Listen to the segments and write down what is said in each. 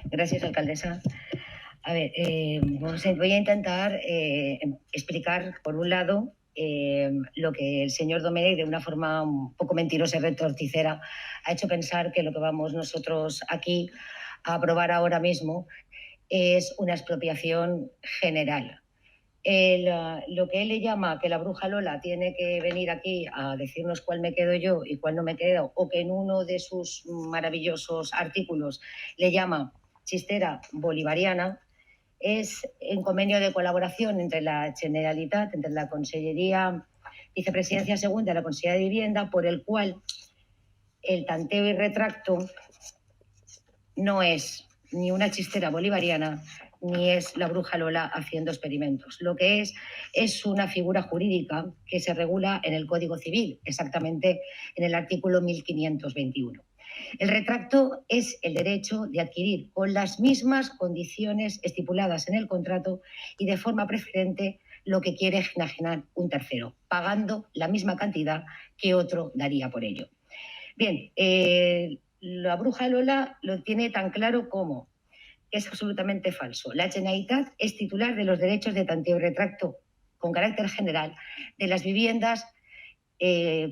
Gracias, alcaldesa. A ver, voy a intentar explicar, por un lado, lo que el señor Domènech, de una forma un poco mentirosa y retorticera, ha hecho pensar que lo que vamos nosotros aquí a aprobar ahora mismo es una expropiación general. Lo que él le llama que la bruja Lola tiene que venir aquí a decirnos cuál me quedo yo y cuál no me quedo, o que en uno de sus maravillosos artículos le llama chistera bolivariana, es en convenio de colaboración entre la Generalitat, entre la Consellería Vicepresidencia Segunda y la Consellería de Vivienda, por el cual el tanteo y retracto no es ni una chistera bolivariana ni es la bruja Lola haciendo experimentos. Lo que es una figura jurídica que se regula en el Código Civil, exactamente en el artículo 1521. El retracto es el derecho de adquirir con las mismas condiciones estipuladas en el contrato y de forma preferente lo que quiere enajenar un tercero, pagando la misma cantidad que otro daría por ello. Bien, la bruja Lola lo tiene tan claro como que es absolutamente falso. La Generalitat es titular de los derechos de tanteo y retracto con carácter general de las viviendas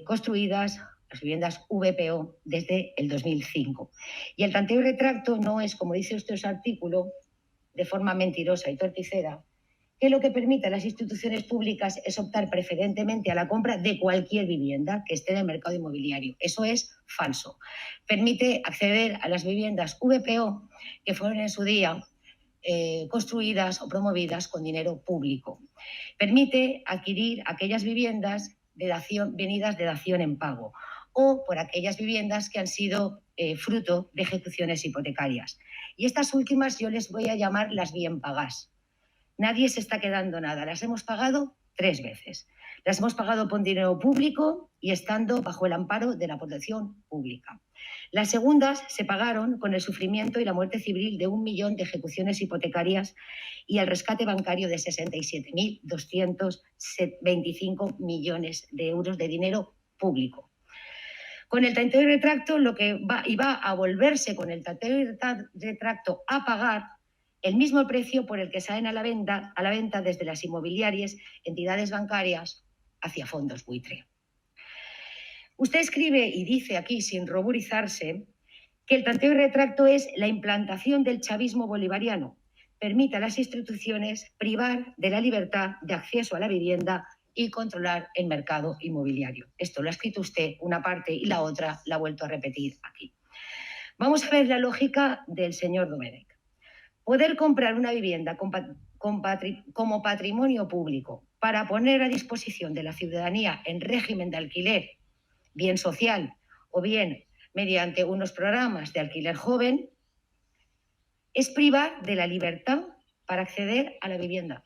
construidas, las viviendas VPO, desde el 2005. Y el tanteo y retracto no es, como dice usted su artículo, de forma mentirosa y torticera, que lo que permite a las instituciones públicas es optar preferentemente a la compra de cualquier vivienda que esté en el mercado inmobiliario. Eso es falso. Permite acceder a las viviendas VPO que fueron en su día construidas o promovidas con dinero público. Permite adquirir aquellas viviendas venidas de dación en pago o por aquellas viviendas que han sido fruto de ejecuciones hipotecarias. Y estas últimas yo les voy a llamar las bien pagadas. Nadie se está quedando nada. Las hemos pagado 3 veces. Las hemos pagado con dinero público y estando bajo el amparo de la protección pública. Las segundas se pagaron con el sufrimiento y la muerte civil de 1 millón de ejecuciones hipotecarias y el rescate bancario de 67.225 millones de euros de dinero público. Con el tanteo y retracto, lo que iba a volverse con el tanteo y retracto a pagar el mismo precio por el que salen a la venta desde las inmobiliarias, entidades bancarias, hacia fondos buitre. Usted escribe y dice aquí, sin ruborizarse, que el tanteo y retracto es la implantación del chavismo bolivariano. Permite a las instituciones privar de la libertad de acceso a la vivienda y controlar el mercado inmobiliario. Esto lo ha escrito usted una parte y la otra la ha vuelto a repetir aquí. Vamos a ver la lógica del señor Domènech. Poder comprar una vivienda como patrimonio público para poner a disposición de la ciudadanía en régimen de alquiler, bien social o bien mediante unos programas de alquiler joven, es privar de la libertad para acceder a la vivienda.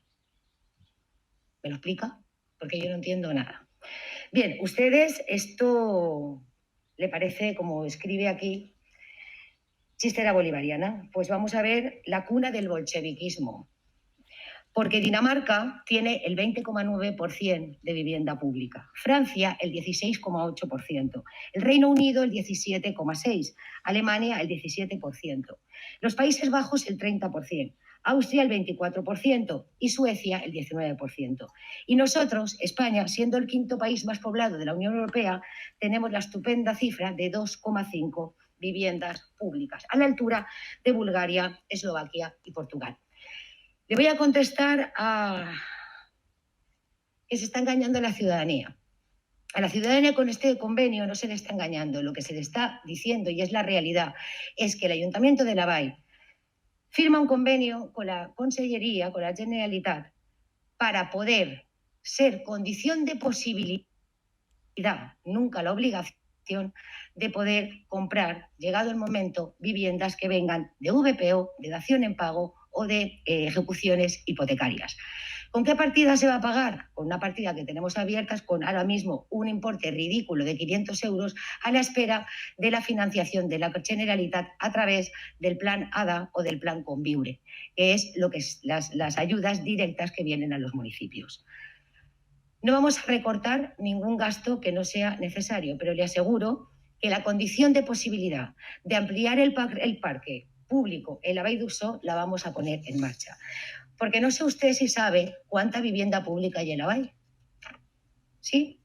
¿Me lo explica? Porque yo no entiendo nada. Bien, ustedes, esto le parece, como escribe aquí, chistera bolivariana. Pues vamos a ver la cuna del bolcheviquismo. Porque Dinamarca tiene el 20,9% de vivienda pública, Francia el 16,8%, el Reino Unido el 17,6%, Alemania el 17%, los Países Bajos el 30%, Austria el 24% y Suecia el 19%. Y nosotros, España, siendo el 5º país más poblado de la Unión Europea, tenemos la estupenda cifra de 2,5 viviendas públicas, a la altura de Bulgaria, Eslovaquia y Portugal. Le voy a contestar a que se está engañando a la ciudadanía. A la ciudadanía con este convenio no se le está engañando. Lo que se le está diciendo, y es la realidad, es que el Ayuntamiento de Lavall firma un convenio con la Consellería, con la Generalitat, para poder ser condición de posibilidad, nunca la obligación, de poder comprar, llegado el momento, viviendas que vengan de VPO, de dación en pago o de ejecuciones hipotecarias. ¿Con qué partida se va a pagar? Con una partida que tenemos abiertas con ahora mismo un importe ridículo de 500 euros a la espera de la financiación de la Generalitat a través del plan ADA o del plan Conviure, que es lo que es las ayudas directas que vienen a los municipios. No vamos a recortar ningún gasto que no sea necesario, pero le aseguro que la condición de posibilidad de ampliar el parque público en la Vall d'Uixó la vamos a poner en marcha. Porque no sé usted si sabe cuánta vivienda pública hay en la Vall. ¿Sí?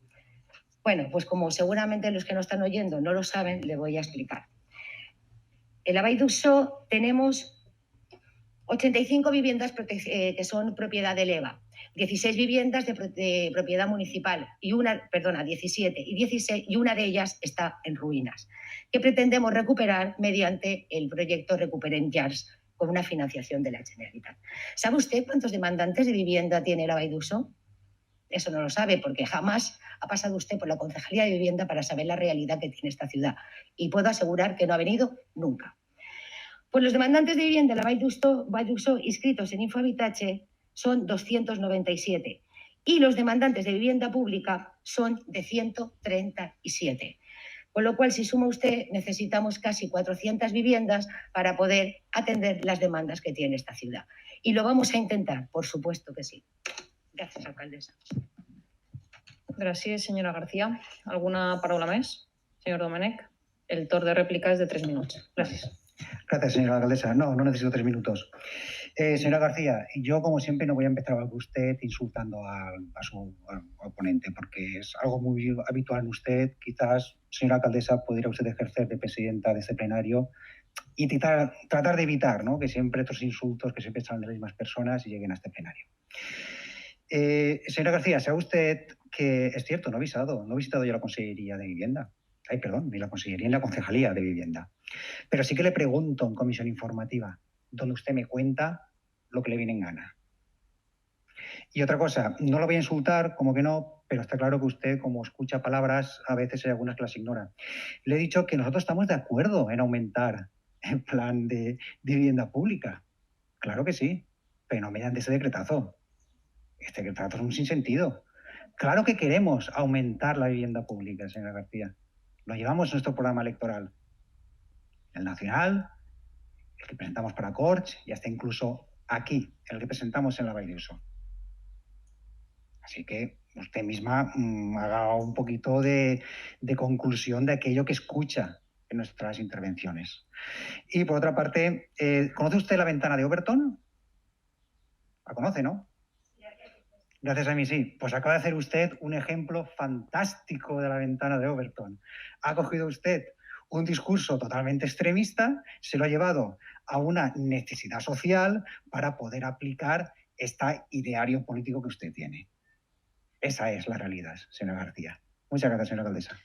Bueno, pues como seguramente los que no están oyendo no lo saben, le voy a explicar. En la Vall d'Uixó tenemos 85 viviendas que son propiedad del EVA, 16 viviendas de propiedad municipal y 17 y 16, y una de ellas está en ruinas, que pretendemos recuperar mediante el proyecto Recuperem Llars con una financiación de la Generalitat. ¿Sabe usted cuántos demandantes de vivienda tiene la Vall d'Uixó? Eso no lo sabe porque jamás ha pasado usted por la Concejalía de Vivienda para saber la realidad que tiene esta ciudad. Y puedo asegurar que no ha venido nunca. Pues los demandantes de vivienda de la Vall d'Uixó inscritos en Infohabitache son 297 y los demandantes de vivienda pública son de 137. Con lo cual, si suma usted, necesitamos casi 400 viviendas para poder atender las demandas que tiene esta ciudad. Y lo vamos a intentar, por supuesto que sí. Gràcies, alcaldessa. Gràcies, senyora García. Alguna paraula més? Señor Domènech, el torn de rèplica és de 3 minuts. Gràcies. Gracias, señora alcaldesa. No necesito 3 minutos. Señora García, yo como siempre no voy a empezar con usted insultando a su oponente, porque es algo muy habitual en usted. Quizás, señora alcaldesa, pudiera usted ejercer de presidenta de este plenario y tratar de evitar, ¿no?, que siempre estos insultos que siempre salen de las mismas personas y lleguen a este plenario. Señora García, ¿sabe usted que es cierto, no he visitado yo la Consellería de Vivienda? Ni la Consellería ni la Concejalía de Vivienda. Pero sí que le pregunto en comisión informativa, donde usted me cuenta lo que le viene en gana. Y otra cosa, no lo voy a insultar, como que no, pero está claro que usted, como escucha palabras, a veces hay algunas que las ignora. Le he dicho que nosotros estamos de acuerdo en aumentar el plan de vivienda pública. Claro que sí, pero no mediante ese decretazo. Este decretazo es un sinsentido. Claro que queremos aumentar la vivienda pública, señora García. Lo llevamos en nuestro programa electoral. El nacional, el que presentamos para Corts y hasta incluso aquí, el que presentamos en la Vall d'Uixó. Así que usted misma haga un poquito de conclusión de aquello que escucha en nuestras intervenciones. Y por otra parte, ¿conoce usted la ventana de Overton? La conoce, ¿no? Gracias a mí, sí. Pues acaba de hacer usted un ejemplo fantástico de la ventana de Overton. Ha cogido usted un discurso totalmente extremista, se lo ha llevado a una necesidad social para poder aplicar este ideario político que usted tiene. Esa es la realidad, señora García. Muchas gracias, señora alcaldesa.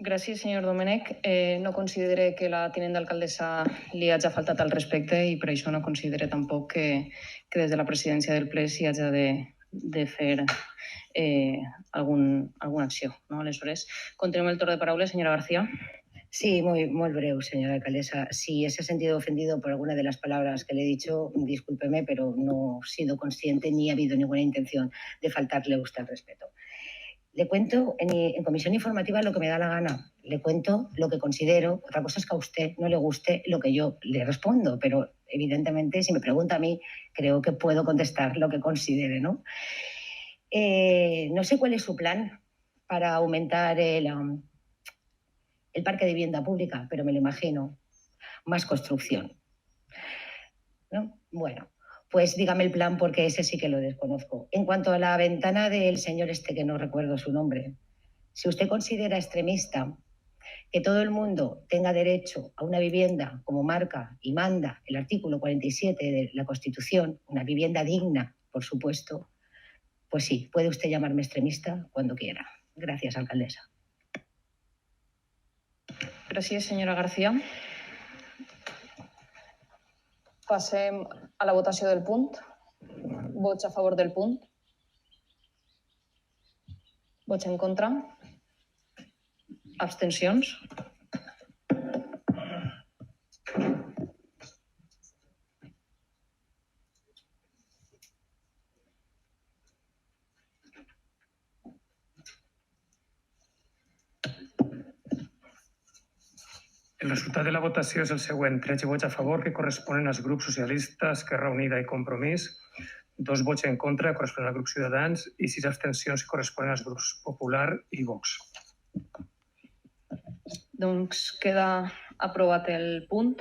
Gràcies, senyor Domènech. No considere que la tinent d'alcaldessa li hagi faltat al respecte i per això no considere tampoc que des de la presidència del ple s'hi hagi de fer alguna acció. No? Aleshores, continuem el torn de paraula. Senyora García. Sí, muy breve, señora alcaldesa. Si se ha sentido ofendido por alguna de las palabras que le he dicho, discúlpeme, pero no he sido consciente ni ha habido ninguna intención de faltarle a usted al respeto. Le cuento en comisión informativa lo que me da la gana. Le cuento lo que considero. Otra cosa es que a usted no le guste lo que yo le respondo, pero evidentemente si me pregunta a mí, creo que puedo contestar lo que considere, ¿no? No sé cuál es su plan para aumentar el parque de vivienda pública, pero me lo imagino. Más construcción, ¿no? Bueno, pues dígame el plan porque ese sí que lo desconozco. En cuanto a la ventana del señor que no recuerdo su nombre, si usted considera extremista que todo el mundo tenga derecho a una vivienda como marca y manda el artículo 47 de la Constitución, una vivienda digna, por supuesto, pues sí, puede usted llamarme extremista cuando quiera. Gracias, alcaldesa. Gràcies, senyora García. Passem a la votació del punt. Vots a favor del punt? Vots en contra? Abstencions? El resultat de la votació és el següent. 13 vots a favor, que corresponen als grups socialistes, Esquerra Unida i Compromís, 2 vots en contra, que corresponen al grup Ciutadans, i 6 abstencions, que corresponen als grups Popular i Vox. Doncs queda aprovat el punt.